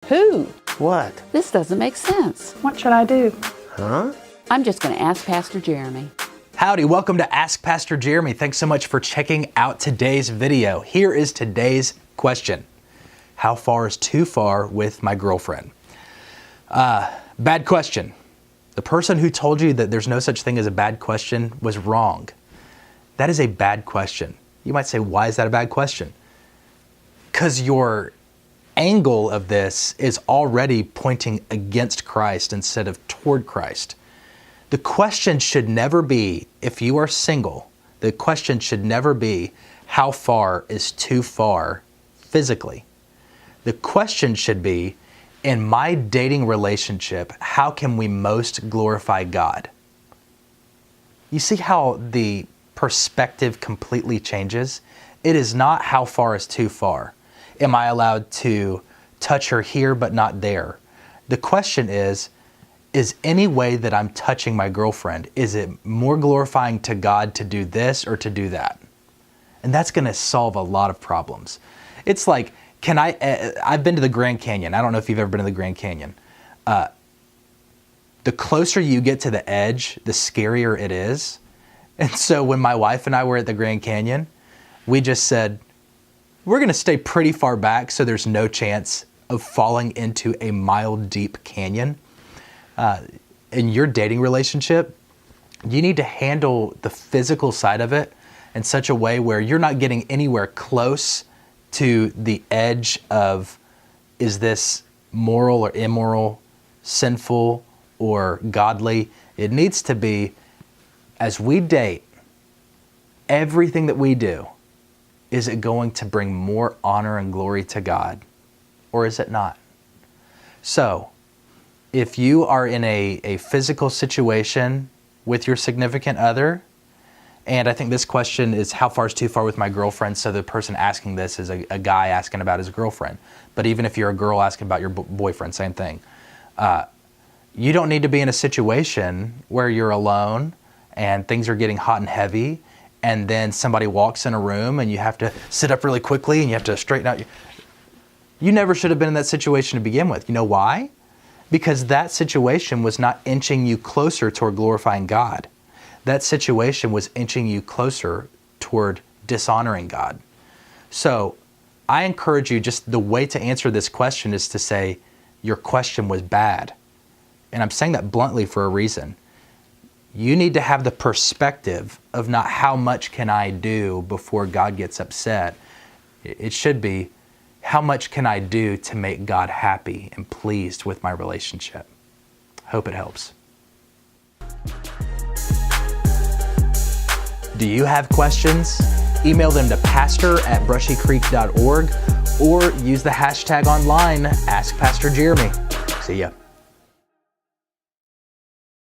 Who? What? This doesn't make sense. What should I do? Huh? I'm just going to ask Pastor Jeremy. Howdy, welcome to Ask Pastor Jeremy. Thanks so much for checking out today's video. Here is today's question. How far is too far with my girlfriend? Bad question. The person who told you that there's no such thing as a bad question was wrong. That is a bad question. You might say, why is that a bad question? Because your angle of this is already pointing against Christ instead of toward Christ. The question should never be, if you are single, the question should never be, how far is too far physically? The question should be, in my dating relationship, how can we most glorify God? You see how the perspective completely changes? It is not how far is too far. Am I allowed to touch her here but not there? The question is any way that I'm touching my girlfriend, is it more glorifying to God to do this or to do that? And that's going to solve a lot of problems. It's like, I've been to the Grand Canyon. I don't know if you've ever been to the Grand Canyon. The closer you get to the edge, the scarier it is. And so when my wife and I were at the Grand Canyon, we just said, we're going to stay pretty far back so there's no chance of falling into a mile-deep canyon. In your dating relationship, you need to handle the physical side of it in such a way where you're not getting anywhere close to the edge of, is this moral or immoral, sinful or godly? It needs to be, as we date, everything that we do, is it going to bring more honor and glory to God, or is it not? So, if you are in a physical situation with your significant other, and I think this question is how far is too far with my girlfriend, so the person asking this is a guy asking about his girlfriend. But even if you're a girl asking about your boyfriend, same thing. You don't need to be in a situation where you're alone and things are getting hot and heavy, and then somebody walks in a room and you have to sit up really quickly and you have to straighten out. You never should have been in that situation to begin with. You know why? Because that situation was not inching you closer toward glorifying God. That situation was inching you closer toward dishonoring God. So I encourage you, just the way to answer this question is to say, your question was bad. And I'm saying that bluntly for a reason. You need to have the perspective of not how much can I do before God gets upset. It should be, how much can I do to make God happy and pleased with my relationship? Hope it helps. Do you have questions? Email them to pastor@brushycreek.org or use the hashtag online, AskPastorJeremy. See ya.